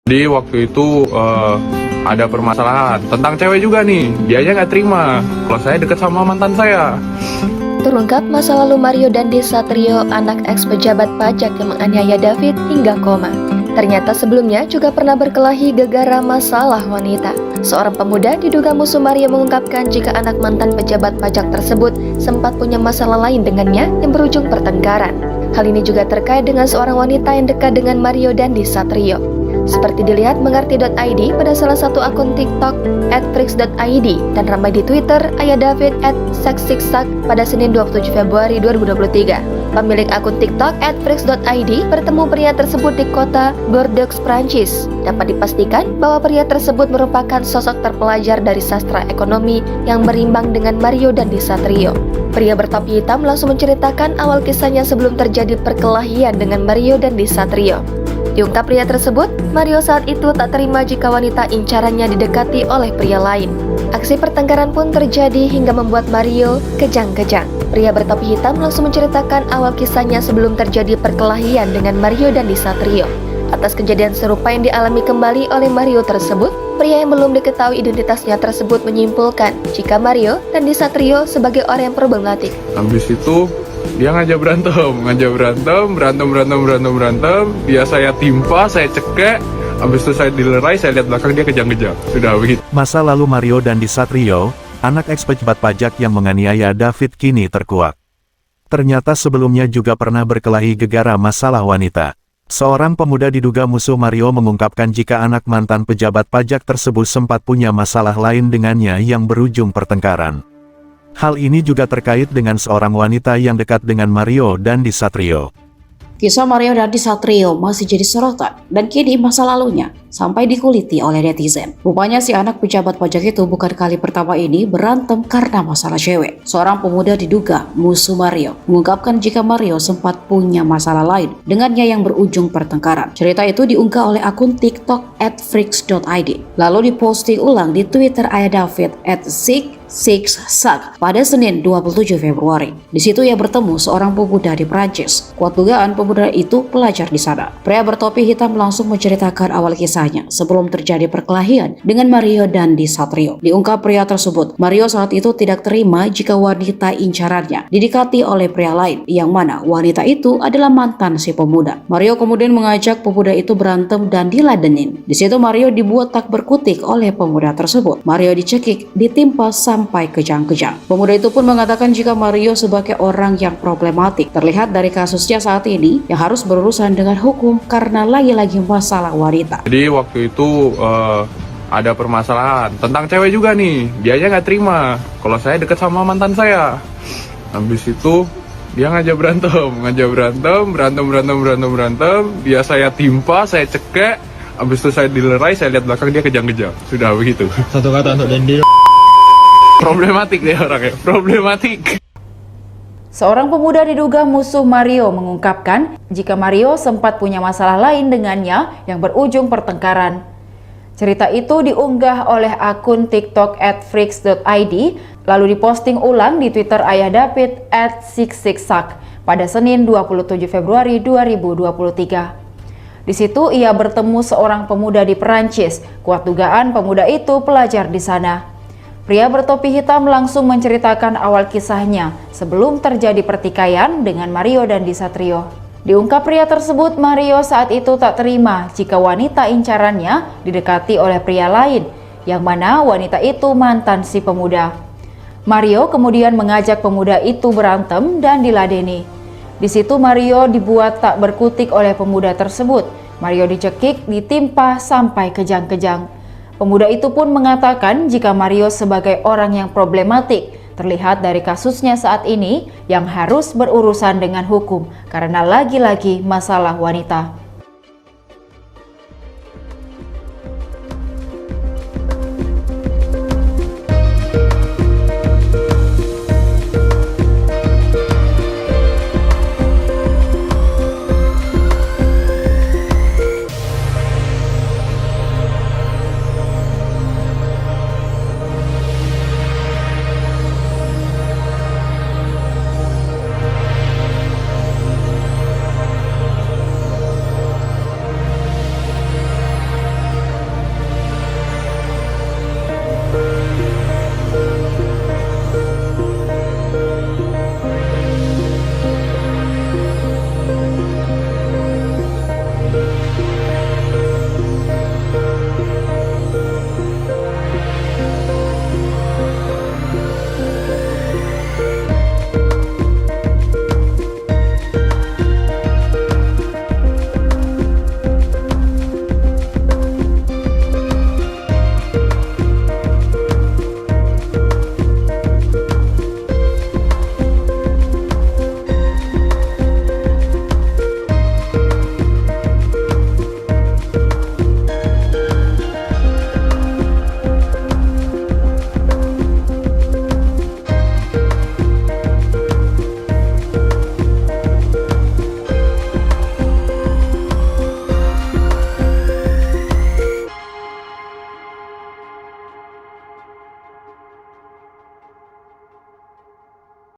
Jadi waktu itu ada permasalahan tentang cewek juga nih. Dianya nggak terima kalau saya deket sama mantan saya. Terungkap masa lalu Mario Dandi Satrio, anak eks pejabat pajak yang menganiaya David hingga koma. Ternyata sebelumnya juga pernah berkelahi gegara masalah wanita. Seorang pemuda diduga musuh Mario mengungkapkan jika anak mantan pejabat pajak tersebut sempat punya masalah lain dengannya yang berujung pertengkaran. Hal ini juga terkait dengan seorang wanita yang dekat dengan Mario Dandi Satrio. Seperti dilihat mengerti.id pada salah satu akun TikTok @frix.id dan ramai di Twitter Ayah David @saksiksak pada Senin 27 Februari 2023. Pemilik akun TikTok @frix.id bertemu pria tersebut di kota Bordeaux, Prancis. Dapat dipastikan bahwa pria tersebut merupakan sosok terpelajar dari sastra ekonomi yang berimbang dengan Mario Dandi Satrio. Pria bertopi hitam langsung menceritakan awal kisahnya sebelum terjadi perkelahian dengan Mario Dandi Satrio. Diungkap pria tersebut, Mario saat itu tak terima jika wanita incarannya didekati oleh pria lain. Aksi pertengkaran pun terjadi hingga membuat Mario kejang-kejang. Pria bertopi hitam langsung menceritakan awal kisahnya sebelum terjadi perkelahian dengan Mario Dandi Satrio. Atas kejadian serupa yang dialami kembali oleh Mario tersebut, pria yang belum diketahui identitasnya tersebut menyimpulkan jika Mario Dandi Satrio sebagai orang yang problematik. Habis itu dia ngajak berantem. Dia saya timpa, saya cekek. Habis itu saya dilerai, saya lihat belakang dia kejang-kejang. Sudah begitu. Masa lalu Mario Dandi Satrio, anak eks pejabat pajak yang menganiaya David kini terkuak. Ternyata sebelumnya juga pernah berkelahi gegara masalah wanita. Seorang pemuda diduga musuh Mario mengungkapkan jika anak mantan pejabat pajak tersebut sempat punya masalah lain dengannya yang berujung pertengkaran. Hal ini juga terkait dengan seorang wanita yang dekat dengan Mario Dandi Satrio. Kisah Mario Dandi Satrio masih jadi sorotan dan kini masa lalunya sampai dikuliti oleh netizen. Rupanya si anak pejabat pajak itu bukan kali pertama ini berantem karena masalah cewek. Seorang pemuda diduga musuh Mario mengungkapkan jika Mario sempat punya masalah lain dengannya yang berujung pertengkaran. Cerita itu diunggah oleh akun TikTok @frix.id lalu diposting ulang di Twitter Ayah David @saksiksak pada Senin 27 Februari. Di situ ia bertemu seorang pemuda di Prancis. Kuat dugaan pemuda itu pelajar di sana. Pria bertopi hitam langsung menceritakan awal kisahnya sebelum terjadi perkelahian dengan Mario Dandi Satrio. Diungkap pria tersebut, Mario saat itu tidak terima jika wanita incarannya didekati oleh pria lain, yang mana wanita itu adalah mantan si pemuda. Mario kemudian mengajak pemuda itu berantem dan diladenin. Di situ Mario dibuat tak berkutik oleh pemuda tersebut. Mario dicekik, ditimpa sampai kejang-kejang. Pemuda itu pun mengatakan jika Mario sebagai orang yang problematik. Terlihat dari kasusnya saat ini yang harus berurusan dengan hukum karena lagi-lagi masalah wanita. Jadi waktu itu ada permasalahan tentang cewek juga nih. Dianya nggak terima kalau saya deket sama mantan saya. Habis itu dia ngajak berantem. Dia saya timpa, saya cekek. Habis itu saya dilerai, saya lihat belakang dia kejang-kejang. Sudah begitu. Satu kata untuk Dendi. Problematik dia orangnya, problematik. Seorang pemuda diduga musuh Mario mengungkapkan jika Mario sempat punya masalah lain dengannya yang berujung pertengkaran. Cerita itu diunggah oleh akun TikTok @frix.id lalu diposting ulang di Twitter Ayah David @saksiksak pada Senin 27 Februari 2023. Di situ ia bertemu seorang pemuda di Perancis. Kuat dugaan pemuda itu pelajar di sana. Pria bertopi hitam langsung menceritakan awal kisahnya sebelum terjadi pertikaian dengan Mario Dandi Satrio. Diungkap pria tersebut, Mario saat itu tak terima jika wanita incarannya didekati oleh pria lain, yang mana wanita itu mantan si pemuda. Mario kemudian mengajak pemuda itu berantem dan diladeni. Di situ Mario dibuat tak berkutik oleh pemuda tersebut. Mario dicekik, ditimpa sampai kejang-kejang. Pemuda itu pun mengatakan jika Mario sebagai orang yang problematik, terlihat dari kasusnya saat ini yang harus berurusan dengan hukum karena lagi-lagi masalah wanita.